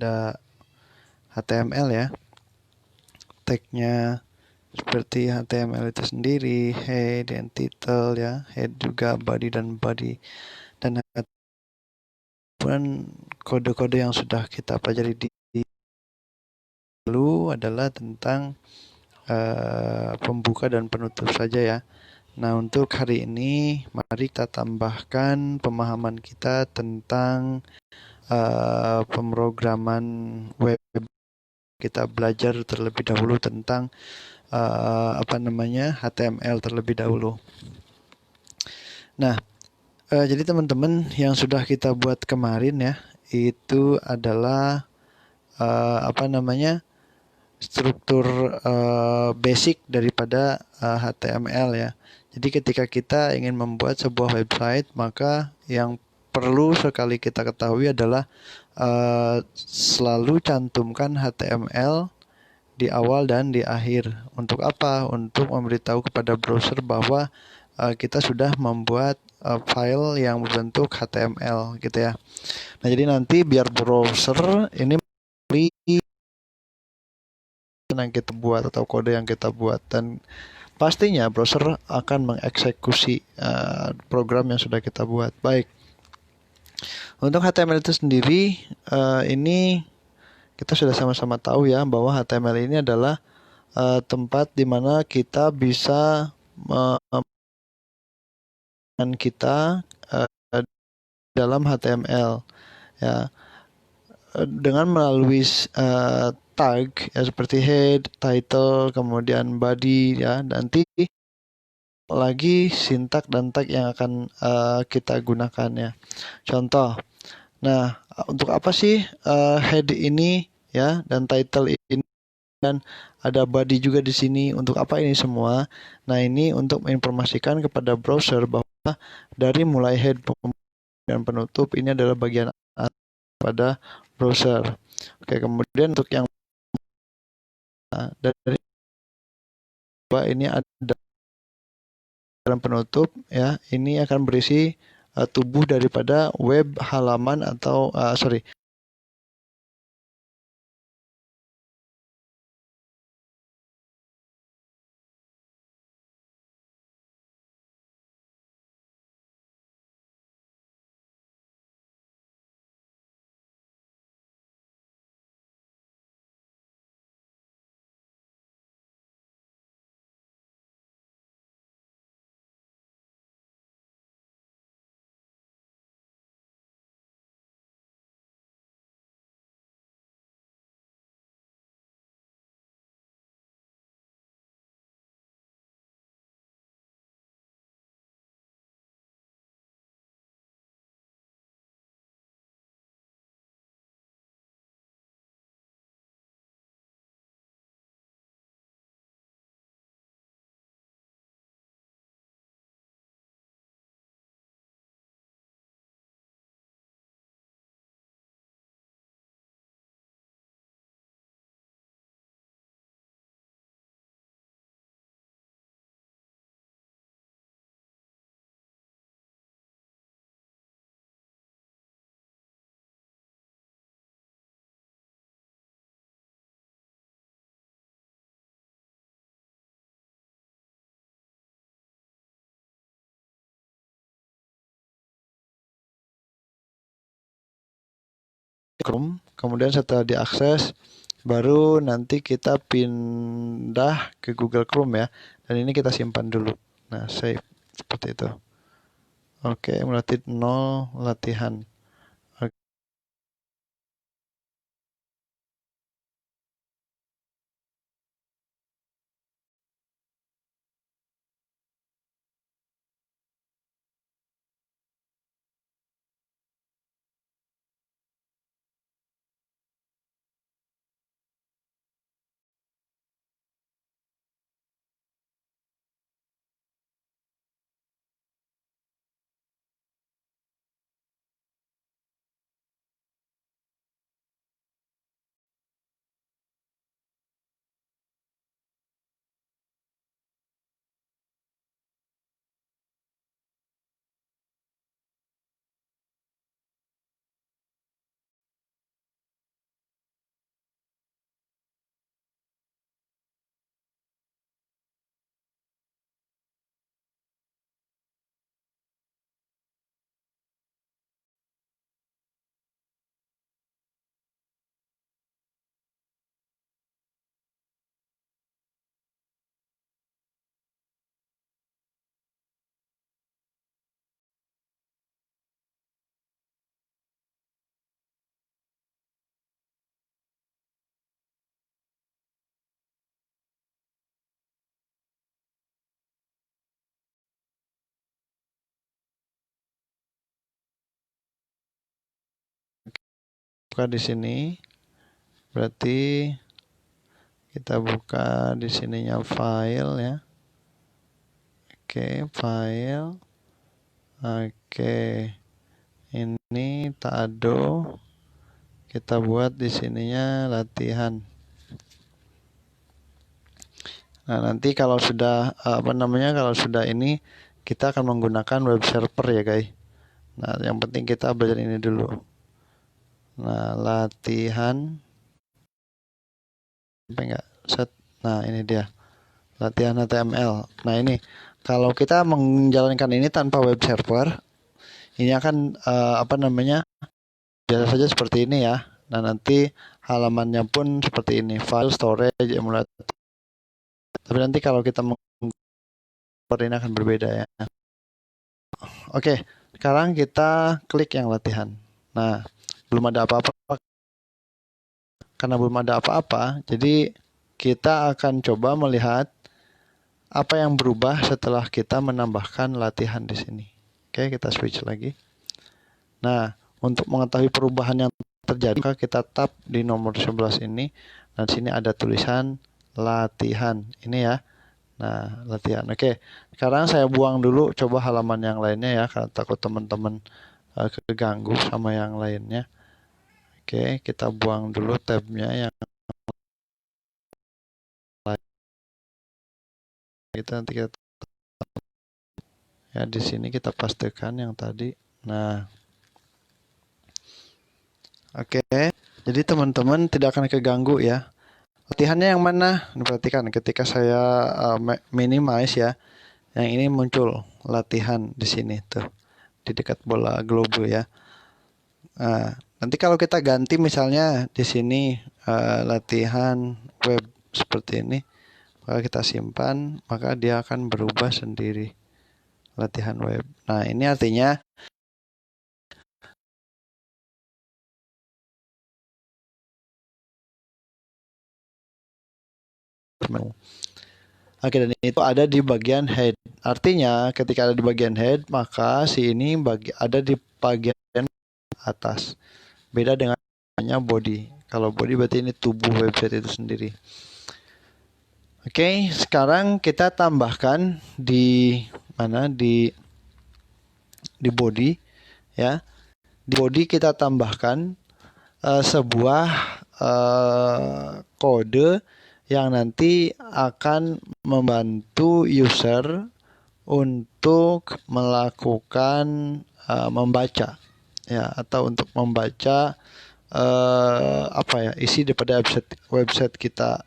ada HTML ya, tagnya seperti HTML itu sendiri, head dan title ya, head juga body dan body, dan kemudian kode-kode yang sudah kita pelajari di dulu adalah tentang pembuka dan penutup saja ya. Nah, untuk hari ini mari kita tambahkan pemahaman kita tentang pemrograman web. Kita belajar terlebih dahulu tentang HTML terlebih dahulu. Nah, jadi teman-teman yang sudah kita buat kemarin ya, itu adalah struktur basic daripada HTML ya. Jadi ketika kita ingin membuat sebuah website, maka yang perlu sekali kita ketahui adalah selalu cantumkan HTML di awal dan di akhir. Untuk apa? Untuk memberitahu kepada browser bahwa kita sudah membuat file yang berbentuk HTML gitu ya. Nah, jadi nanti biar browser ini yang kita buat atau kode yang kita buat, dan pastinya browser akan mengeksekusi program yang sudah kita buat. Baik. Untuk HTML itu sendiri ini kita sudah sama-sama tahu ya bahwa HTML ini adalah tempat di mana kita bisa kita dalam HTML ya, dengan melalui tag ya seperti head, title, kemudian body ya, nanti lagi sintak dan tag yang akan kita gunakan ya. Contoh. Nah, untuk apa sih head ini ya dan title ini, dan ada body juga di sini? Untuk apa ini semua? Nah, ini untuk menginformasikan kepada browser bahwa dari mulai head dan penutup ini adalah bagian pada browser. Oke, kemudian untuk yang dari ini ada dalam penutup ya, ini akan berisi tubuh daripada web halaman atau Chrome. Kemudian setelah diakses, baru nanti kita pindah ke Google Chrome ya. Dan ini kita simpan dulu. Nah, save seperti itu. Oke, berarti 0 latihan. buka di sini. Berarti kita buka di sininya file ya. Oke, file. Oke. Ini Taado. Kita buat di sininya latihan. Nah, nanti kalau sudah kalau sudah ini kita akan menggunakan web server ya, guys. Nah, yang penting kita belajar ini dulu. Nah, latihan sampai enggak set. Nah, ini dia. Latihan HTML. Nah, ini kalau kita menjalankan ini tanpa web server, ini akan biasa saja seperti ini ya. Nah, nanti halamannya pun seperti ini, file, storage, emulator. Tapi nanti kalau kita ini akan berbeda ya. Oke, sekarang kita klik yang latihan. Nah, belum ada apa-apa. Karena belum ada apa-apa, jadi kita akan coba melihat apa yang berubah setelah kita menambahkan latihan di sini. Oke, kita switch lagi. Nah, untuk mengetahui perubahan yang terjadi, maka kita tap di nomor 11 ini. Dan sini ada tulisan latihan. Ini ya. Nah, latihan. Oke, sekarang saya buang dulu coba halaman yang lainnya ya, karena takut teman-teman keganggu sama yang lainnya. Oke, kita buang dulu tabnya yang lain. Nanti kita ya di sini kita pastikan yang tadi. Nah, oke. Jadi teman-teman tidak akan keganggu ya. Latihannya yang mana? Perhatikan ketika saya minimize ya, yang ini muncul latihan di sini tuh di dekat bola globe ya. Nah, nanti kalau kita ganti misalnya di sini latihan web seperti ini, maka kita simpan, maka dia akan berubah sendiri latihan web. Nah, ini artinya oke, dan itu ada di bagian head. Artinya ketika ada di bagian head, maka si ini ada di bagian atas. Beda dengan body. Kalau body berarti ini tubuh website itu sendiri. Oke, sekarang kita tambahkan di mana di body ya. Di body kita tambahkan sebuah kode yang nanti akan membantu user untuk melakukan membaca ya, atau untuk membaca isi daripada website kita.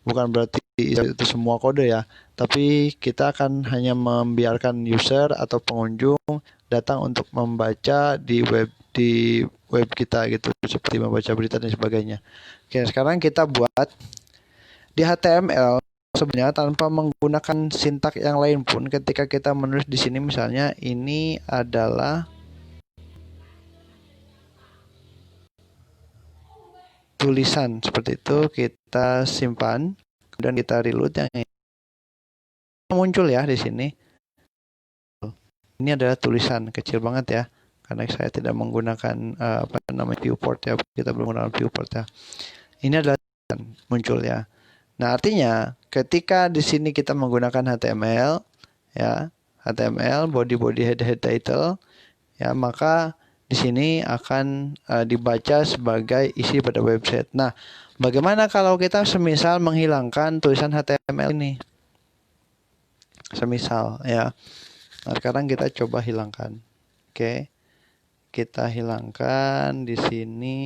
Bukan berarti itu semua kode ya, tapi kita akan hanya membiarkan user atau pengunjung datang untuk membaca di web kita gitu, seperti membaca berita dan sebagainya. Oke, sekarang kita buat di HTML sebenarnya tanpa menggunakan sintak yang lain pun. Ketika kita menulis di sini misalnya ini adalah tulisan seperti itu, kita simpan, kemudian kita reload, yang ini muncul ya di sini. Ini adalah tulisan kecil banget ya, karena saya tidak menggunakan viewport ya, kita belum menggunakan viewport ya. Ini adalah muncul ya. Nah, artinya ketika di sini kita menggunakan HTML ya, HTML body head title ya, maka di sini akan dibaca sebagai isi pada website. Nah, bagaimana kalau kita semisal menghilangkan tulisan HTML ini? Semisal ya. Nah, sekarang kita coba hilangkan. Oke. Kita hilangkan di sini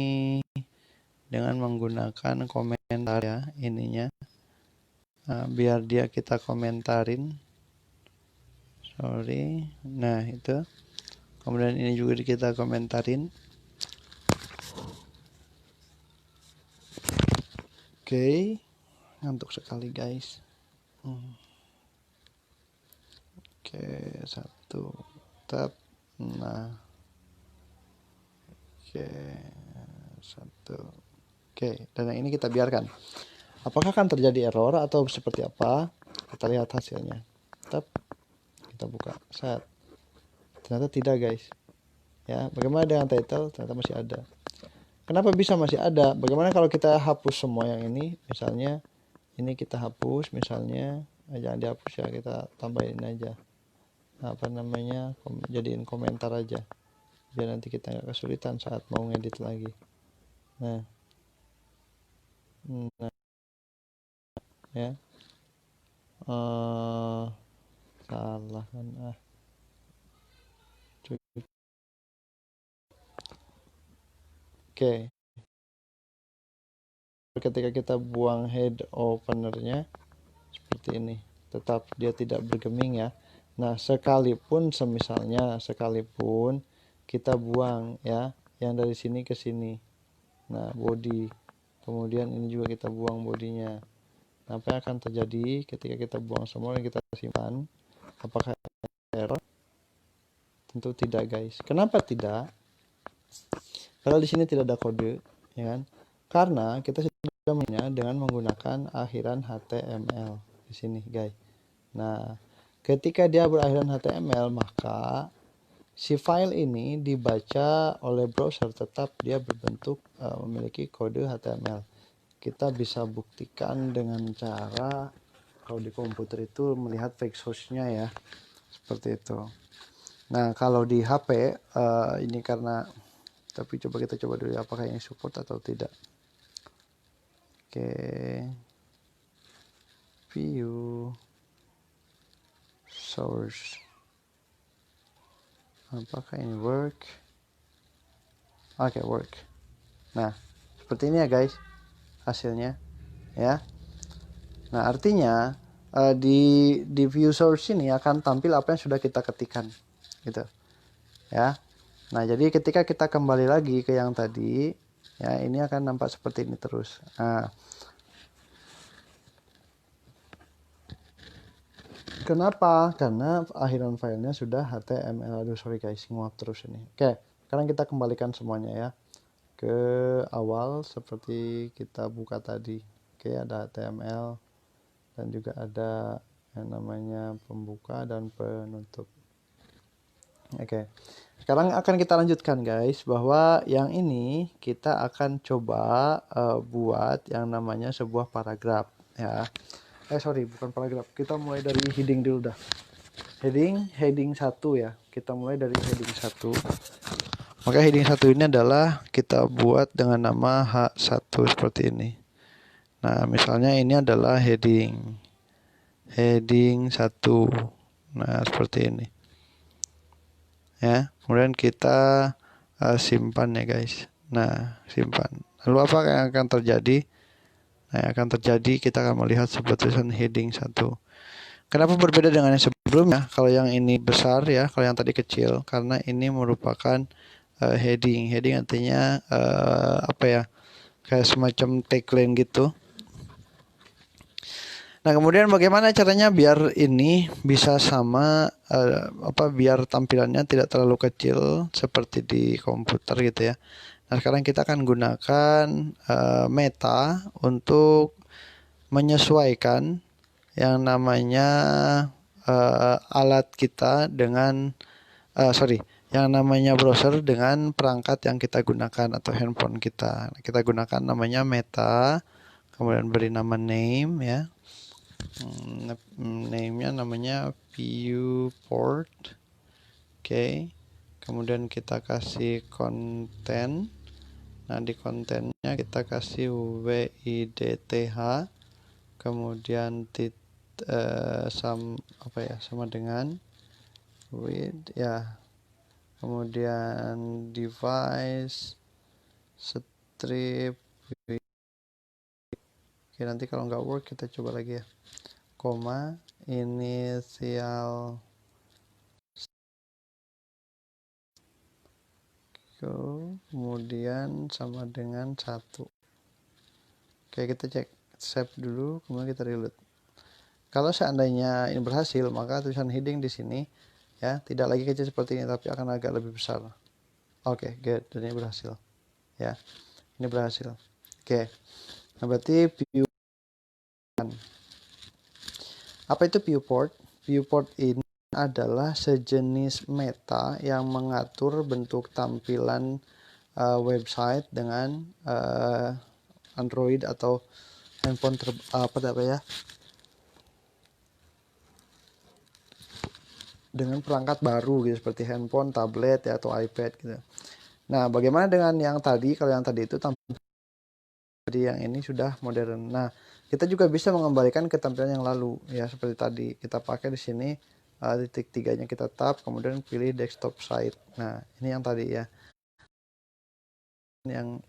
dengan menggunakan komentar ya, ininya. Nah, biar dia kita komentarin. Sorry. Nah, itu. Kemudian ini juga kita komentarin. Oke. Ngantuk sekali guys. Oke, satu tab. Nah. Oke, satu. Oke, dan yang ini kita biarkan. Apakah akan terjadi error atau seperti apa? Kita lihat hasilnya. Tab. Kita buka. Set. Ternyata tidak guys. Ya, bagaimana dengan title? Ternyata masih ada. Kenapa bisa masih ada? Bagaimana kalau kita hapus semua yang ini? Misalnya ini kita hapus, misalnya jangan dihapus ya, kita tambahin aja apa namanya, jadiin komentar aja biar nanti kita nggak kesulitan saat mau ngedit lagi. Nah, nah ya, salah kan, oke. Ketika kita buang head openernya seperti ini, tetap dia tidak bergeming ya. Nah, sekalipun kita buang ya yang dari sini ke sini, nah body, kemudian ini juga kita buang bodinya. Nah, apa yang akan terjadi ketika kita buang semua dan kita simpan? Apakah error? Tentu tidak, guys. Kenapa tidak? Padahal di sini tidak ada kode, ya kan? Karena kita sudah mainnya dengan menggunakan akhiran HTML di sini, guys. Nah, ketika dia berakhiran HTML, maka si file ini dibaca oleh browser, tetap dia berbentuk memiliki kode HTML. Kita bisa buktikan dengan cara kalau di komputer itu melihat fake source-nya ya, seperti itu. Nah, kalau di HP ini karena, tapi kita coba dulu apakah ini support atau tidak. Oke, view source, apakah ini work? Oke, work. Nah, seperti ini ya guys hasilnya ya. Nah, artinya di view source ini akan tampil apa yang sudah kita ketikkan gitu ya. Nah, jadi ketika kita kembali lagi ke yang tadi ya, ini akan nampak seperti ini terus. Nah, kenapa? Karena akhiran filenya sudah HTML. Aduh, sorry guys, nguap terus ini. Oke, sekarang kita kembalikan semuanya ya ke awal seperti kita buka tadi. Oke, ada HTML dan juga ada yang namanya pembuka dan penutup. Oke, sekarang akan kita lanjutkan guys, bahwa yang ini kita akan coba buat yang namanya sebuah paragraf ya. Sorry, bukan paragraf, kita mulai dari heading dulu dah. Heading 1 ya, kita mulai dari heading 1. Maka heading 1 ini adalah kita buat dengan nama H1 seperti ini. Nah, misalnya ini adalah heading 1. Nah, seperti ini ya. Kemudian kita simpan ya guys. Nah, simpan. Lalu apa yang akan terjadi? Nah, yang akan terjadi kita akan melihat sebuah tulisan heading 1. Kenapa berbeda dengan yang sebelumnya? Kalau yang ini besar ya, kalau yang tadi kecil, karena ini merupakan heading. Heading artinya apa ya? Kayak semacam tagline gitu. Nah, kemudian bagaimana caranya biar ini bisa sama biar tampilannya tidak terlalu kecil seperti di komputer gitu ya. Nah, sekarang kita akan gunakan meta untuk menyesuaikan yang namanya alat kita dengan yang namanya browser dengan perangkat yang kita gunakan atau handphone kita. Kita gunakan namanya meta, kemudian beri nama name ya. Name-nya namanya viewport. Oke. Kemudian kita kasih konten. Nah, di kontennya kita kasih width, kemudian sama dengan width ya. Kemudian device strip. Oke, nanti kalau nggak work kita coba lagi ya. Koma inisial kemudian sama dengan 1. Oke, kita cek save dulu, kemudian kita reload. Kalau seandainya ini berhasil, maka tulisan heading di sini ya tidak lagi kecil seperti ini, tapi akan agak lebih besar. Oke, good. Dan ini berhasil ya. Ini berhasil. Oke, nah berarti view. Apa itu viewport? Viewport ini adalah sejenis meta yang mengatur bentuk tampilan website dengan Android atau handphone dengan perangkat baru gitu seperti handphone, tablet ya atau iPad gitu. Nah, bagaimana dengan yang tadi? Kalau yang tadi itu yang ini sudah modern. Nah, kita juga bisa mengembalikan ke tampilan yang lalu ya seperti tadi. Kita pakai di sini titik tiganya kita tap, kemudian pilih desktop site. Nah, ini yang tadi ya. Yang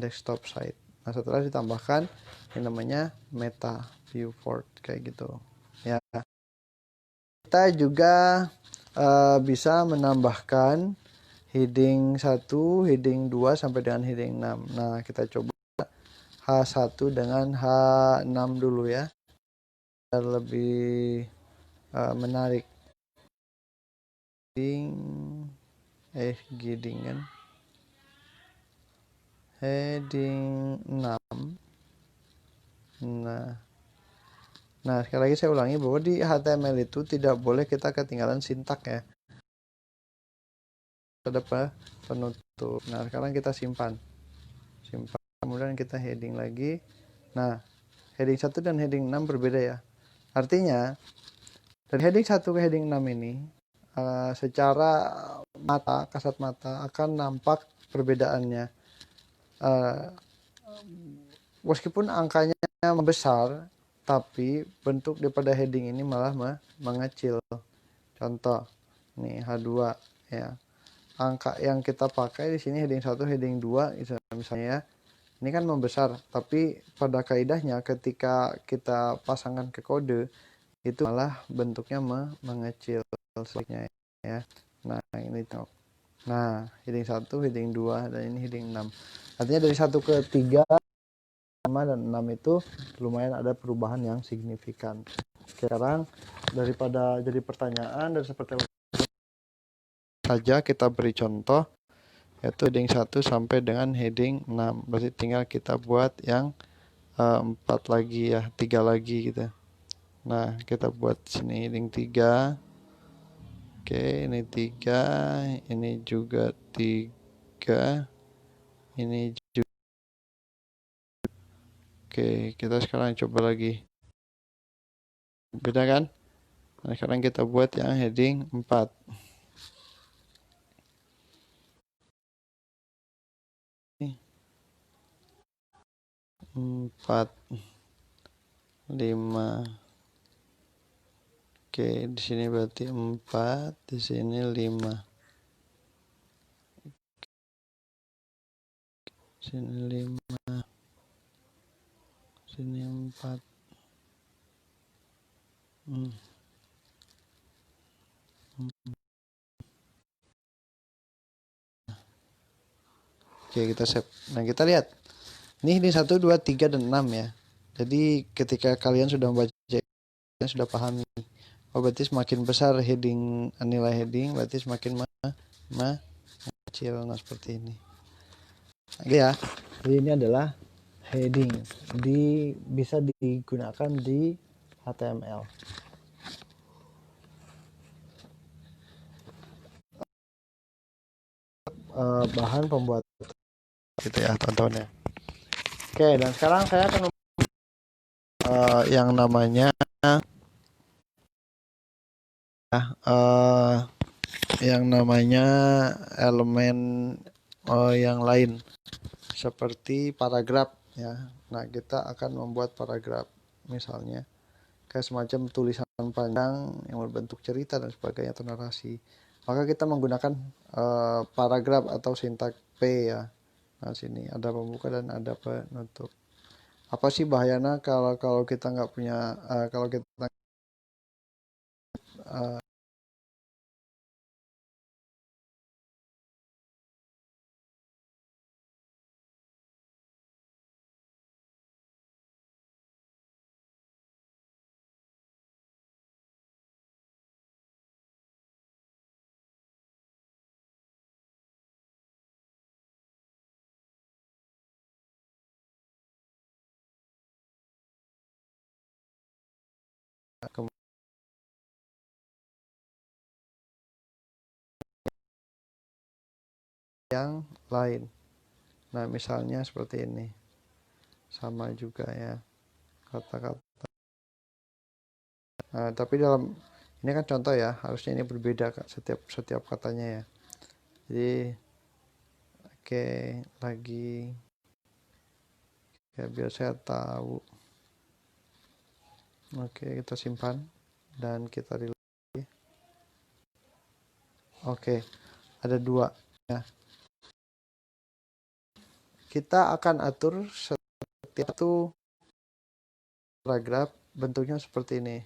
desktop site. Nah, setelah ditambahkan yang namanya meta viewport kayak gitu. Ya. Kita juga bisa menambahkan heading 1, heading 2 sampai dengan heading 6. Nah, kita coba H1 dengan H6 dulu ya. Biar lebih menarik. Heading kan. Heading 6. Nah, sekali lagi saya ulangi bahwa di HTML itu tidak boleh kita ketinggalan sintak ya. Ada penutup. Nah, sekarang kita simpan. Kemudian kita heading lagi. Nah, heading 1 dan heading 6 berbeda ya. Artinya, dari heading 1 ke heading 6 ini, secara kasat mata akan nampak perbedaannya. Meskipun angkanya membesar, tapi bentuk daripada heading ini malah mengecil. Contoh, nih H2 ya. Angka yang kita pakai di sini heading 1, heading 2 misalnya ya. Ini kan membesar, tapi pada kaidahnya ketika kita pasangkan ke kode itu malah bentuknya mengecil sebaliknya ya. Nah, ini tuh. Nah, heading 1, heading 2 dan ini heading 6. Artinya dari 1 ke 3 dan 6 itu lumayan ada perubahan yang signifikan. Sekarang daripada jadi pertanyaan dan seperti saja kita beri contoh yaitu heading 1 sampai dengan heading 6. Berarti tinggal kita buat yang 4 lagi ya, 3 lagi gitu. Nah, kita buat sini heading 3. Oke, ini 3, ini juga 3, ini juga. Oke, kita sekarang coba lagi. Beda kan? Nah, sekarang kita buat yang heading 4. 4, 5. Oke, di sini berarti 4, di sini 5. Sini 5. Sini 4. Oke, kita save. Nah, kita lihat. Ini 1, 2, 3 dan 6 ya. Jadi ketika kalian sudah membaca, kalian sudah pahami. Oh, berarti semakin besar heading, nilai heading, berarti semakin kecil. Nah, seperti ini. Oke ya. Jadi ini adalah heading. Bisa digunakan di HTML. Bahan pembuat gitu ya, tontonnya. Oke, dan sekarang saya akan yang namanya elemen yang lain seperti paragraf ya. Nah, kita akan membuat paragraf misalnya kayak semacam tulisan panjang yang berbentuk cerita dan sebagainya atau narasi. Maka kita menggunakan paragraf atau sintak P ya. Nah, sini ada pembuka dan ada penutup. Apa sih bahayanya kalau kita nggak punya kalau kita yang lain. Nah, misalnya seperti ini. Sama juga ya kata-kata. Nah, tapi dalam ini kan contoh ya, harusnya ini berbeda setiap katanya ya. Jadi oke, lagi ya biar saya tahu. Oke, kita simpan dan kita reload. Oke, ada 2 ya. Kita akan atur setiap itu paragraf bentuknya seperti ini.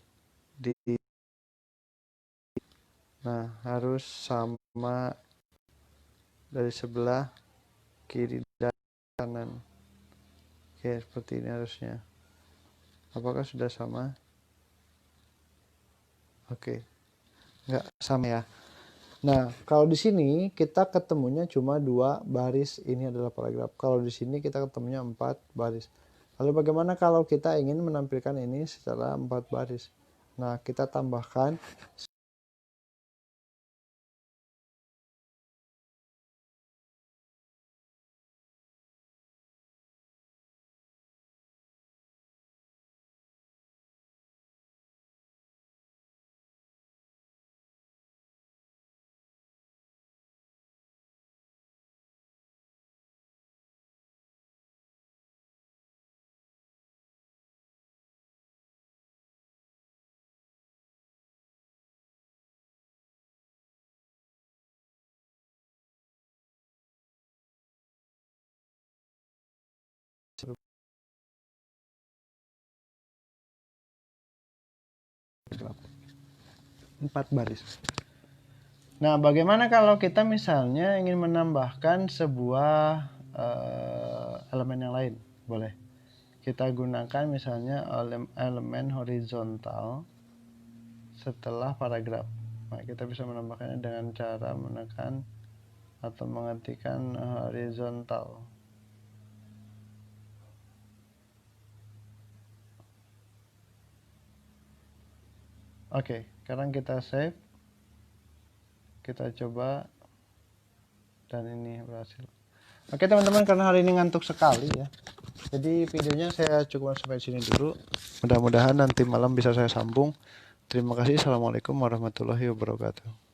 Nah, harus sama dari sebelah kiri dan kanan. Oke, seperti ini harusnya. Apakah sudah sama? Oke, nggak sama ya. Nah, kalau di sini kita ketemunya cuma 2 baris. Ini adalah paragraf. Kalau di sini kita ketemunya 4 baris. Lalu bagaimana kalau kita ingin menampilkan ini secara 4 baris? Nah, kita tambahkan empat baris. Nah, bagaimana kalau kita misalnya ingin menambahkan sebuah elemen yang lain? Boleh. Kita gunakan misalnya elemen horizontal setelah paragraf. Nah, kita bisa menambahkannya dengan cara menekan atau mengetikkan horizontal. Oke, sekarang kita save. Kita coba dan ini berhasil. Oke teman-teman, karena hari ini ngantuk sekali ya, jadi videonya saya cukup sampai sini dulu. Mudah-mudahan nanti malam bisa saya sambung. Terima kasih. Assalamualaikum warahmatullahi wabarakatuh.